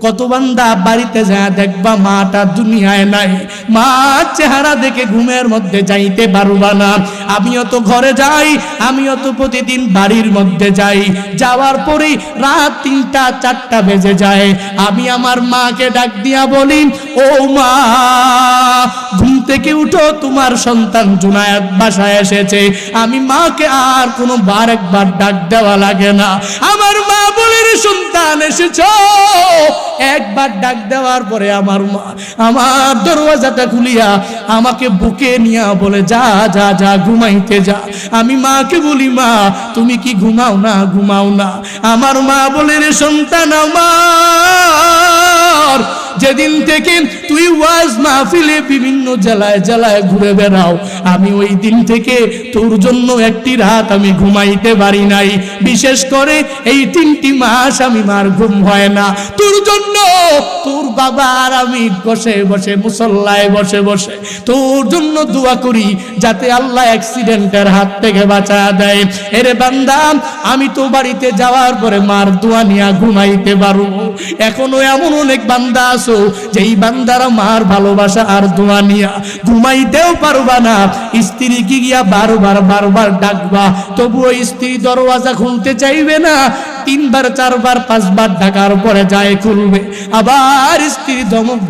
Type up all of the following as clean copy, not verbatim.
কত বান্দা বাড়িতে যায় দেখবা মাটা দুনিয়ায় নাই, মা চেহারা দেখে ঘুমের মধ্যে যাইতে পারবা না। আমিও তো ঘরে যাই, আমিও তো প্রতিদিন বাড়ির মধ্যে যাই, যাওয়ার পরে রাত 3টা 4টা বেজে যায়। আমি আমার মাকে ডাক দিয়া বলি, ও মা ঘুম থেকে উঠো, তোমার সন্তান জুনায়েদ বাসায় এসেছে। আমি মাকে আর কোনো একবার ডাক দেওয়া লাগে না। আমার মা বলে, রে সন্তান এসেছো। একবার ডাক দেওয়ার পরে আমার মা আমার দরওয়াজাটা খুলিয়া আমাকে বুকে নিয়া বলে, যা যা যা ঘুমাইতে যা। আমি মাকে বলি, মা তুমি কি ঘুমাও না? ঘুমাও না। আমার মা বলে, রে সন্তান আমার, যেদিন থেকে তুই ওয়াজ মাহফিলে বিভিন্ন জেলায় জেলায় ঘুরে বেড়াও, আমি ওই দিন থেকে তোর জন্য একটি রাত আমি ঘুমাইতে পারি নাই। বিশেষ করে এই 3টি মাস আমি মার ঘুম হয় না। তোর জন্য তোর বাবা আর আমি বসে বসে মুসল্লায় বসে বসে তোর জন্য দোয়া করি, যাতে আল্লাহ অ্যাক্সিডেন্টের হাত থেকে বাঁচা দেয়। এরে বান্দা, আমি তো বাড়িতে যাওয়ার পরে মার দোয়া নিয়ে ঘুমাইতে পারবো। এখনো এমন অনেক বান্দা আছো যেই বান্দারা মার ভালোবাসা আর দোয়া নিয়া ঘুমাইতেও পারবা না। স্ত্রীকে গিয়া বারবার বারবার ডাকবা, তবুও স্ত্রী দরওয়াজা খুলতে চাইবে না। 3বার 4বার 5বার ডাকার পরে যায় খুলবে, আবার স্ত্রী ধমক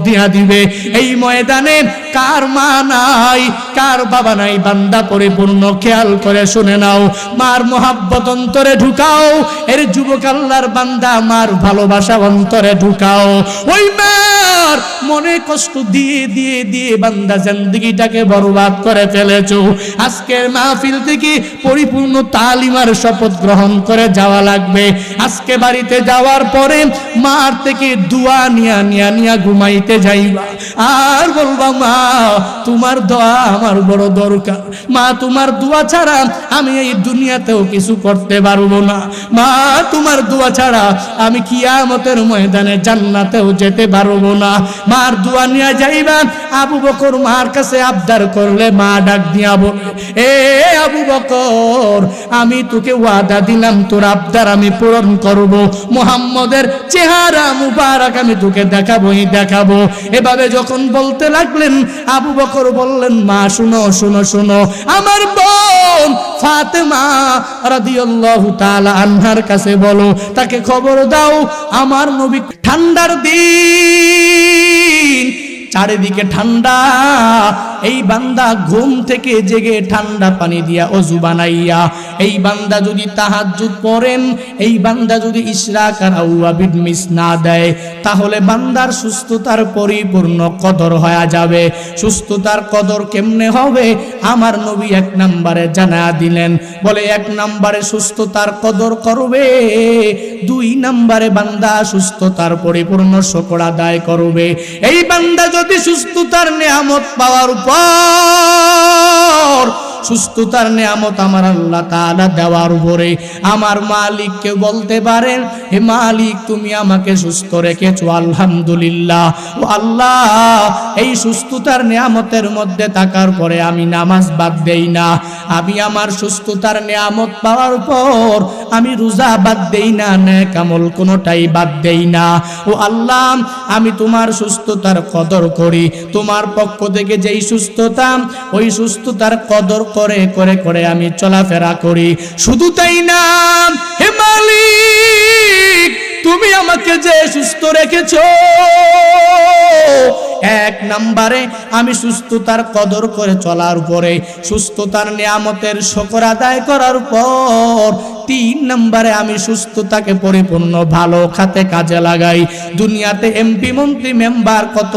দিয়া দিবে। এই ময়দানে কার মা নাই, কার বাবা নাই, বান্দা পরিপূর্ণ খেয়াল করে শুনে নাও। মার মোহাব্বত অন্তরে ঢুকাও। এর যুবক আল্লাহর বান্দা, মার ভালোবাসা অন্তরে ঢুকাও। ওই মার মনে কষ্ট দিয়ে দিয়ে দিয়ে বান্দা জিন্দেগিটাকে বরবাদ করে ফেলেছো। আজকের মাহফিল থেকে পরিপূর্ণ তালিমার শপথ গ্রহণ করে যাওয়া লাগবে। আজকে বাড়িতে যাওয়ার পরে মার থেকে দোয়া নিয়া নিয়া নিয়া ঘুমাইতে যাইবা, আর বলবা, মা তোমার দোয়া আমার বড় দরকার। মা তোমার দোয়া ছাড়া আমি এই দুনিয়াতেও কিছু করতে পারবো না। মা তোমার দোয়া ছাড়া আমি কিয়ামতের ময়দানে জান্নাতেও যেতে পারবো না। মার দোয়া নিয়ে যাইবা। আবু বকর মার কাছে আবদার করলে মা ডাক দিয়া বলে, এ আবু বকর, আমি তোকে ওয়াদা দিলাম তোর আবদার আমি পূরণ করব। মুহাম্মদের চেহারা মুবারক আমি তোকে দেখাবোই দেখাবো। এভাবে যখন বলতে লাগলেন, আবু বকর বললেন, মা শুনো শুনো শুনো, আমার বোন ফাতেমা রাদিয়াল্লাহু তাআলা আনহার কাছে বলো, তাকে খবর দাও আমার নবী ঠান্ডার দিন, চারিদিকে ঠান্ডা, এই বান্দা ঘুম থেকে জেগে ঠান্ডা পানি দিয়া ওযু বানাইয়া এই বান্দা যদি তাহাজ্জুদ পড়েন, এই বান্দা যদি ইশরাক আর আওয়াবিদ মিস না দেয়, তাহলে বান্দার সুস্থতার পরিপূর্ণ কদর হয়ে যাবে। সুস্থতার কদর কেমনে হবে? আমার নবী 1 নম্বরে জানা দিলেন, বলে 1 নম্বরে সুস্থতার কদর করবে, 2 নম্বরে বান্দা সুস্থতার পরিপূর্ণ শুকর আদায় করবে। এই বান্দা যদি সুস্থতার নিয়ামত পাওয়ার পর, সুস্থতার নিয়ামত আমার আল্লাহ তাআলা দেওয়ার পরে আমার মালিককে বলতে পারেন, হে মালিক তুমি আমাকে সুস্থ রেখেছো, আলহামদুলিল্লাহ। ও আল্লাহ, এই সুস্থতার নিয়ামতের মধ্যে থাকার পরে আমি নামাজ বাদ দেই না, আমি আমার সুস্থতার নিয়ামত পাওয়ার পর আমি রোজা বাদ দেই না, নেক আমল কোনোটাই বাদ দেই না। ও আল্লাহ, আমি তোমার সুস্থতার কদর করি, তোমার পক্ষ থেকে যেই সুস্থতা, ওই সুস্থতার কদর করে করে করে আমি চলাফেরা করি। শুধু তাই না, হে মালিক তুমি আমাকে যে সুস্থ রেখেছো, 1 নম্বরে আমি সুস্থতার কদর করে চলার পরে, সুস্থতার নিয়ামতের শুকর আদায় করার পর 3 নম্বরে আমি সুস্থতাকে পরিপূর্ণ ভালো খাতে কাজে লাগাই। দুনিয়াতে এমপি মন্ত্রী মেম্বার কত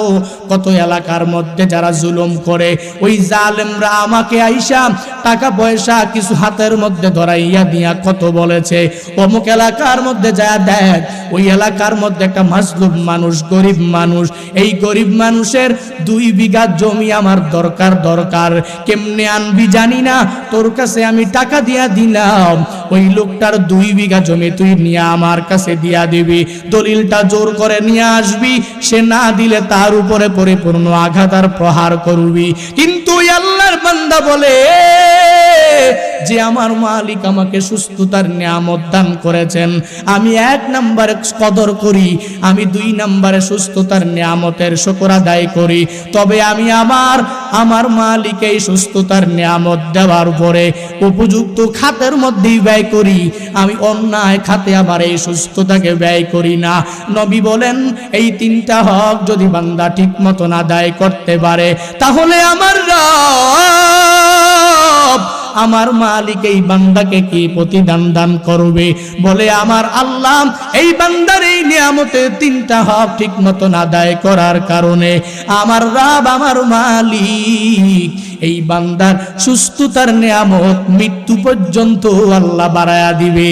কত এলাকার মধ্যে যারা জুলুম করে, ওই জালেমরা আমাকে আইসা টাকা পয়সা কিছু হাতের মধ্যে ধরাইয়া দিয়া কত বলেছে, অমুক এলাকার মধ্যে যা দেখ, ওই এলাকার মধ্যে একটা মাজলুম মানুষ, গরিব মানুষ, এই গরিব মানুষের 2 বিঘা জমি আমার দরকার, কেমনে আনবি জানি না, তোর কাছে আমি টাকা দিয়া দিলাম, ওই লোকটার 2 বিঘা জমি তুই নিয়ে আমার কাছে দিয়া দিবি, দলিলটা জোর করে নিয়ে আসবি, সে না দিলে তার উপরে পরিপূর্ণ আঘাত আর প্রহার করবি। কিন্তু আল্লাহর বান্দা বলে, যে আমার মালিক আমাকে সুস্থতার নিয়ামত দান করেছেন, আমি 1 নম্বরে কদর করি, আমি 2 নম্বরে সুস্থতার নিয়ামতের শুকর আদায় করি। তবে আমি আমার মালিক এই সুস্থতার নিয়ামত দেওয়ার পরে উপযুক্ত খাতের মধ্যেই ব্যয় করি, আমি অন্যায় খাতে আমার এই সুস্থতাকে ব্যয় করি না। নবী বলেন এই 3টা হক যদি বান্দা ঠিক মতন আদায় করতে পারে, তাহলে আমার রব, আমার মালিক এই বান্দাকে কি প্রতিদান দান করবে? বলে আমার আল্লাহ এই বান্দার এই নিয়ামতের 3টা হক ঠিক মতন আদায় করার কারণে আমার রব, আমার মালিক এই বান্দার সুস্থতার নিয়ামত মৃত্যু পর্যন্ত আল্লাহ বাড়ায়া দিবে।